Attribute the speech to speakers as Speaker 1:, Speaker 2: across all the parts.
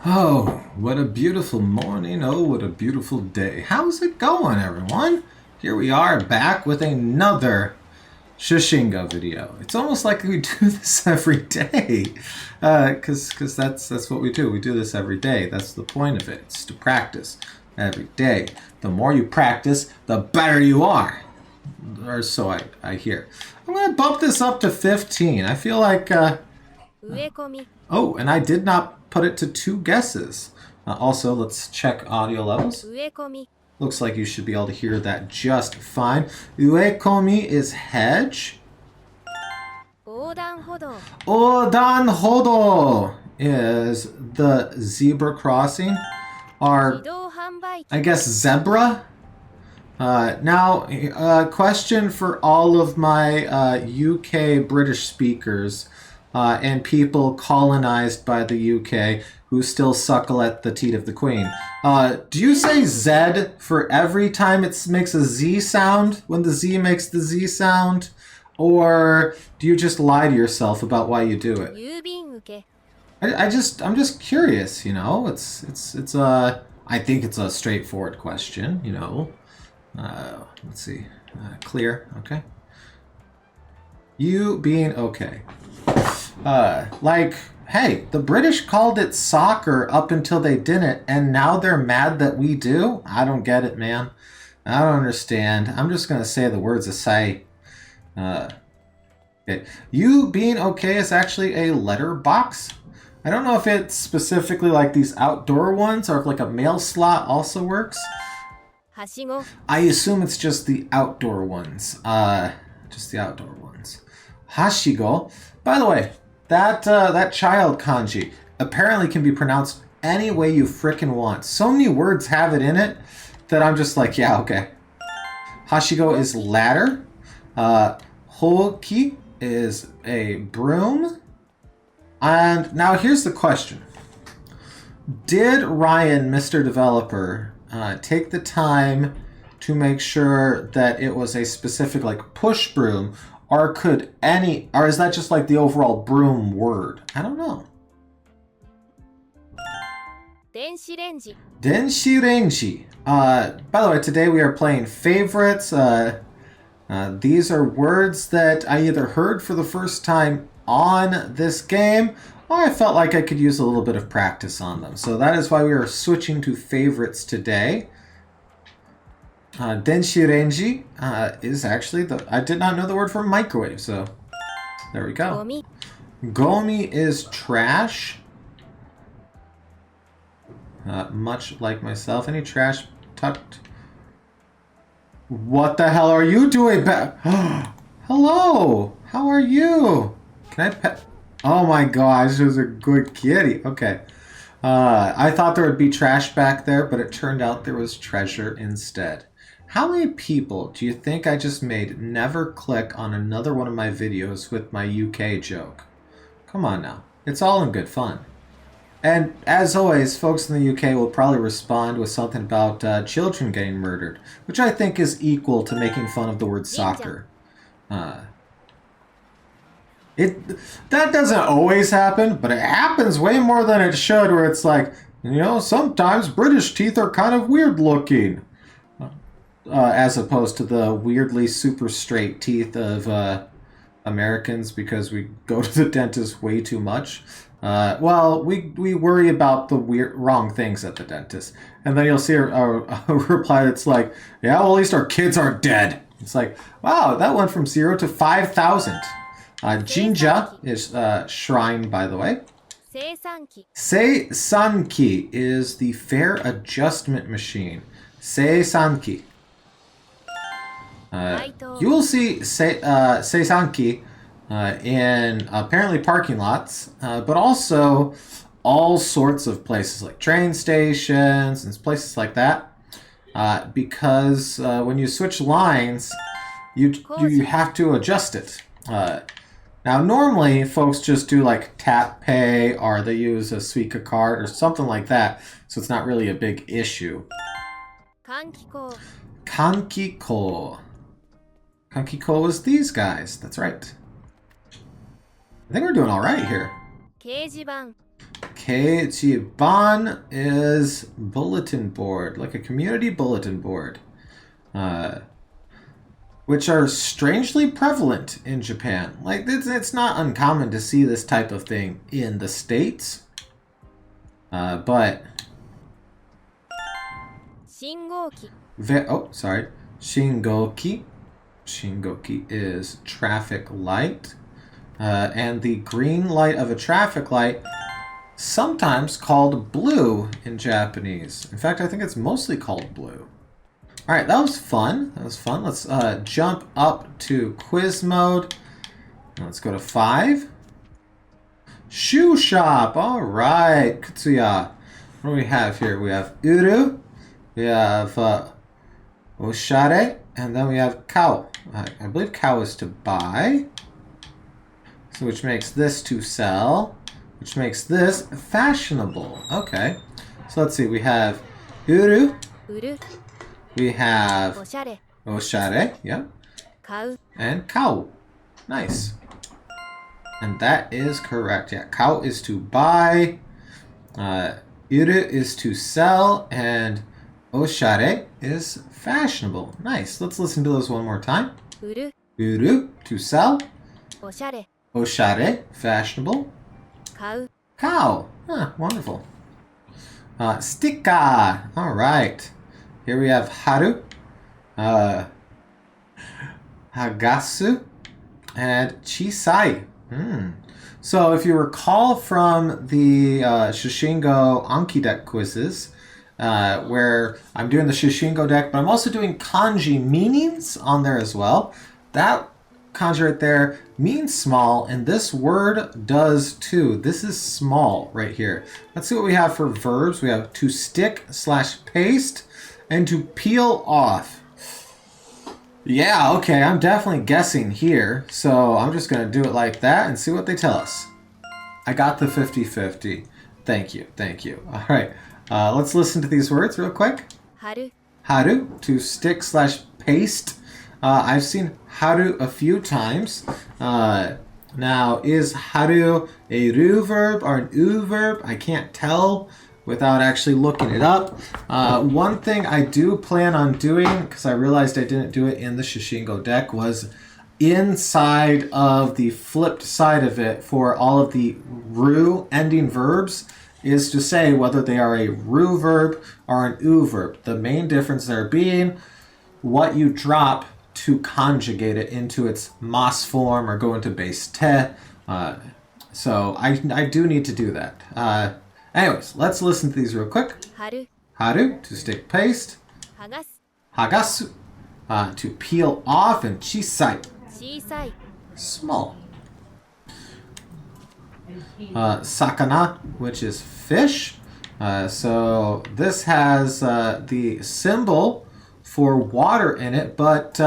Speaker 1: Oh, what a beautiful morning. Oh, what a beautiful day. How's it going, everyone? Here we are back with another Shashingo video. It's almost like we do this every day. Because that's what we do. We do this every day. That's the point of it. It's to practice every day. The more you practice, the better you are. Or so I hear. I'm going to bump this up to 15. I feel like... Oh, and I did not put it to 2 guesses. Also, let's check audio levels. Looks like you should be able to hear that just fine. Uekomi is hedge. Odan hodo is the zebra crossing. Or, I guess, zebra. Now, question for all of my UK British speakers. And people colonized by the UK who still suckle at the teat of the Queen. Do you say Z for every time it makes a Z sound when the Z makes the Z sound? Or do you just lie to yourself about why you do it? I'm just curious, you know. I think it's a straightforward question, you know. Let's see. Clear, okay. You being okay. Hey, the British called it soccer up until they didn't, and now they're mad that we do? I don't get it, man. I don't understand. I'm just going to say the words aside. Okay. You being okay is actually a letter box. I don't know if it's specifically like these outdoor ones or if like a mail slot also works. I assume it's just the outdoor ones. Just the outdoor ones. Hashigo. By the way, that child kanji apparently can be pronounced any way you frickin' want. So many words have it in it that I'm just like, yeah, okay. Hashigo is ladder. Hoki is a broom. And now here's the question. Did Ryan, Mr. Developer, take the time to make sure that it was a specific like push broom? Or is that just like the overall broom word? I don't know. Denshi Renji. By the way, today we are playing favorites. These are words that I either heard for the first time on this game, or I felt like I could use a little bit of practice on them. So that is why we are switching to favorites today. Denshi Renji is actually I did not know the word for microwave, so there we go. Gomi is trash. Much like myself. Any trash tucked? What the hell are you doing back? Hello! How are you? Can I pet? Oh my gosh, there's a good kitty. Okay. I thought there would be trash back there, but it turned out there was treasure instead. How many people do you think I just made never click on another one of my videos with my UK joke? Come on now. It's all in good fun. And as always, folks in the UK will probably respond with something about children getting murdered, which I think is equal to making fun of the word soccer. That doesn't always happen, but it happens way more than it should, where it's like, you know, sometimes British teeth are kind of weird looking. As opposed to the weirdly super straight teeth of Americans because we go to the dentist way too much. Well, we worry about the wrong things at the dentist. And then you'll see a reply that's like, yeah, well, at least our kids aren't dead. It's like, wow, that went from 0 to 5,000. Jinja is shrine, by the way. Seisanki is the fair adjustment machine. Seisanki. You will see Seisanki in apparently parking lots, but also all sorts of places like train stations and places like that. Because when you switch lines, you have to adjust it. Now, normally folks just do like tap pay or they use a Suica card or something like that, so it's not really a big issue. Kankiko. Kankiko is these guys. That's right. I think we're doing all right here. Keichiban is bulletin board, like a community bulletin board, which are strangely prevalent in Japan. Like, it's not uncommon to see this type of thing in the States, but... Oh, sorry. Shingoki. Shingoki is traffic light. And the green light of a traffic light, sometimes called blue in Japanese. In fact, I think it's mostly called blue. All right, that was fun. That was fun. Let's jump up to quiz mode. Let's go to 5. Shoe shop. All right, Kutsuya. What do we have here? We have uru. We have oshare. And then we have kao. I believe kao is to buy. So which makes this to sell. Which makes this fashionable. Okay. So let's see. We have uru. We have oshare. Yeah. And kao. Nice. And that is correct. Yeah. Kao is to buy. Uru is to sell. And oshare is fashionable. Nice. Let's listen to those one more time. Uru, to sell. Oshare, fashionable. Kao. Huh, wonderful. Sticker. All right. Here we have haru. Hagasu. And chisai. So if you recall from the Shashingo Anki deck quizzes, where I'm doing the Shashingo deck, but I'm also doing kanji meanings on there as well. That kanji right there means small, and this word does too. This is small right here. Let's see what we have for verbs. We have to stick/paste and to peel off. Yeah, okay, I'm definitely guessing here, so I'm just going to do it like that and see what they tell us. I got the 50-50. Thank you, thank you. All right. Let's listen to these words real quick. Haru, to stick/paste. I've seen haru a few times. Now, is haru a ru verb or an u verb? I can't tell without actually looking it up. One thing I do plan on doing, because I realized I didn't do it in the Shashingo deck, was inside of the flipped side of it for all of the ru ending verbs, is to say whether they are a ru verb or an u verb. The main difference there being what you drop to conjugate it into its mas form or go into base te. So I do need to do that. Anyways, let's listen to these real quick. Haru, to stick paste. Hagasu, to peel off. And chisai, small. Sakana, which is fish. So this has the symbol for water in it, but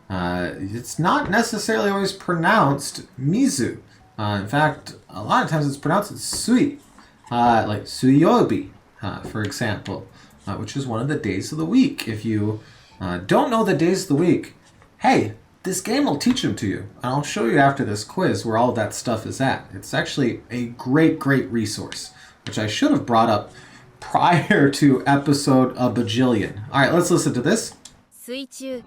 Speaker 1: it's not necessarily always pronounced mizu. In fact, a lot of times it's pronounced sui, like suyobi, for example, which is one of the days of the week. If you don't know the days of the week, hey, this game will teach them to you. And I'll show you after this quiz where all of that stuff is at. It's actually a great, great resource, which I should have brought up prior to episode a bajillion. All right, let's listen to this. Suichu.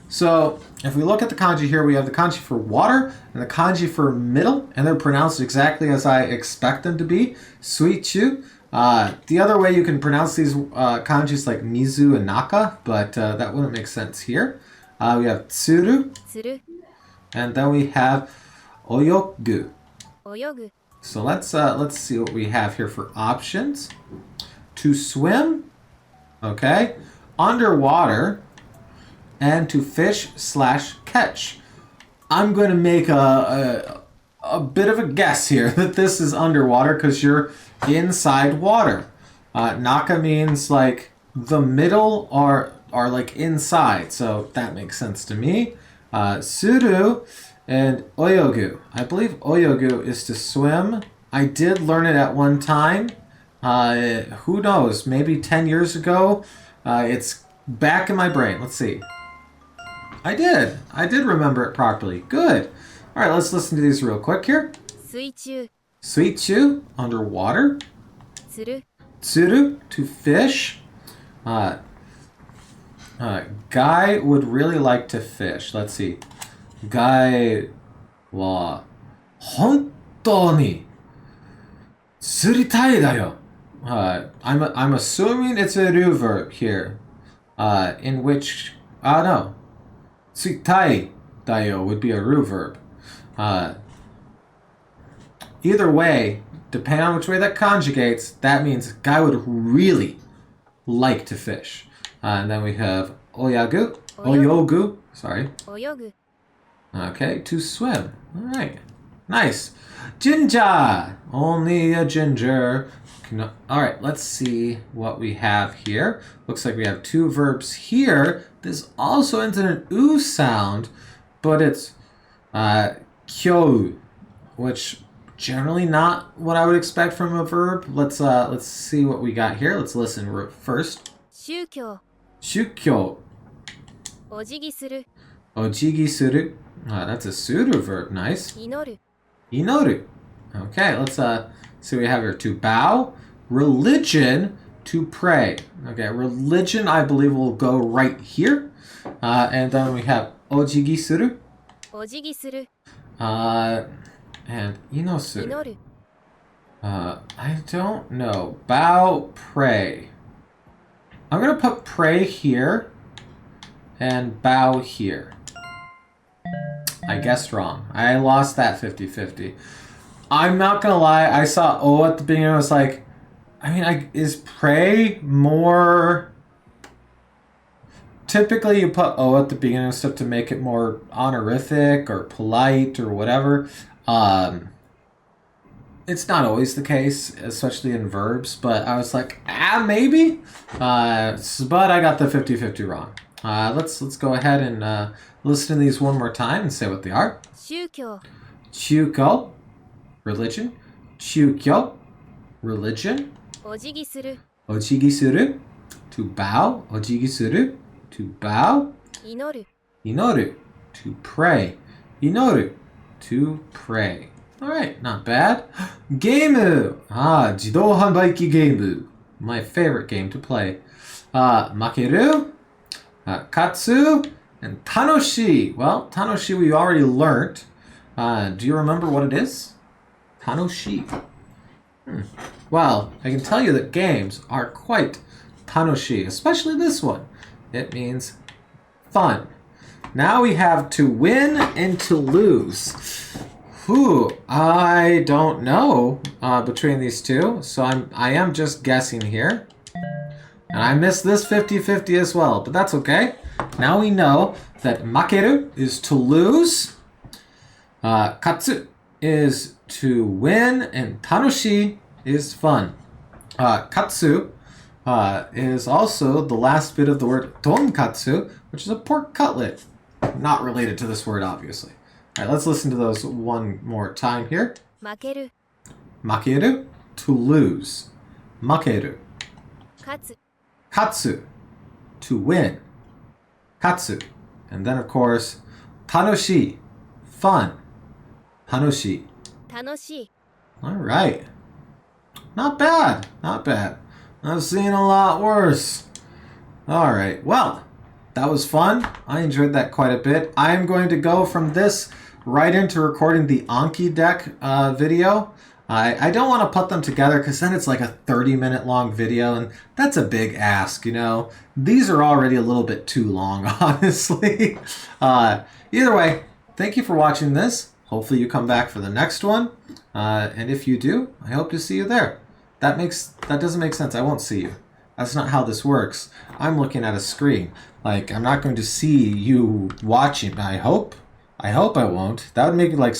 Speaker 1: So if we look at the kanji here, we have the kanji for water and the kanji for middle, and they're pronounced exactly as I expect them to be. Suichu. The other way you can pronounce these kanjis like mizu and naka, but that wouldn't make sense here. We have tsuru. And then we have oyogu. So let's see what we have here for options. To swim, okay, underwater, and to fish/catch. I'm going to make a bit of a guess here that this is underwater because you're inside water. Naka means like the middle or like inside, so that makes sense to me. Suru and oyogu. I believe oyogu is to swim. I did learn it at one time. Who knows? Maybe 10 years ago. It's back in my brain. Let's see. I did remember it properly. Good. All right, let's listen to these real quick here. Suichu, underwater.
Speaker 2: 釣る
Speaker 1: Tsuru, to fish. Guy would really like to fish. Let's see. Guy wa hontou ni tsuritai da yo. I'm assuming it's a do verb here. In which no. Tsuritai da yo would be a ru verb. Either way, depending on which way that conjugates, that means guy would really like to fish. And then we have oyogu, sorry.
Speaker 2: 泳ぐ
Speaker 1: Okay, to swim. All right, nice. Ginger, only a ginger. All right, let's see what we have here. Looks like we have two verbs here. This also ends in an oo sound, but it's kyou, which generally not what I would expect from a verb. Let's see what we got here. Let's listen first.
Speaker 2: 宗教
Speaker 1: Shukyo,
Speaker 2: お辞儀する
Speaker 1: ojigi suru. That's a suru verb. Nice.
Speaker 2: 祈る
Speaker 1: Inoru. Okay, let's see what we have here. To bow, religion, to pray. Okay, religion I believe will go right here. And then we have ojigi suru.
Speaker 2: お辞儀する
Speaker 1: And inosuru.
Speaker 2: 祈る
Speaker 1: I don't know. Bow, pray. I'm gonna put pray here and bow here. I guessed wrong. I lost that 50-50. I'm not gonna lie, I saw O at the beginning. I was like, is pray more... Typically you put O at the beginning of stuff to make it more honorific or polite or whatever. It's not always the case, especially in verbs, but I was like, maybe? But I got the 50-50 wrong. Let's go ahead and listen to these one more time and say what they are.
Speaker 2: 宗教
Speaker 1: Chuko, religion. Chukyo, religion.
Speaker 2: お辞儀する
Speaker 1: Ojigi suru, to bow. Ojigi suru, to bow.
Speaker 2: 祈る
Speaker 1: Inoru, to pray. Inoru, to pray. All right, not bad. Game. Jidou hanbaiki game. My favorite game to play. Makeru, katsu, and tanoshi. Well, tanoshi we already learned. Do you remember what it is? Tanoshi. Well, I can tell you that games are quite tanoshi, especially this one. It means fun. Now we have to win and to lose. I don't know between these two, so I am just guessing here. And I missed this 50-50 as well, but that's okay. Now we know that makeru is to lose, katsu is to win, and tanoshi is fun. Katsu is also the last bit of the word tonkatsu, which is a pork cutlet. Not related to this word, obviously. All right, let's listen to those one more time here.
Speaker 2: 負ける
Speaker 1: Makeru, to lose. Makeru.
Speaker 2: 勝つ
Speaker 1: Katsu, to win. Katsu. And then, of course, tanoshi, fun. Tanoshi.
Speaker 2: 楽しい
Speaker 1: All right. Not bad. Not bad. I've seen a lot worse. All right. Well, that was fun. I enjoyed that quite a bit. I'm going to go from this right into recording the Anki deck video. I don't want to put them together because then it's like a 30-minute long video, and that's a big ask, you know. These are already a little bit too long, honestly. Either way, thank you for watching this. Hopefully you come back for the next one. And if you do, I hope to see you there. That doesn't make sense. I won't see you. That's not how this works. I'm looking at a screen. Like, I'm not going to see you watching. I hope I won't. That would make me like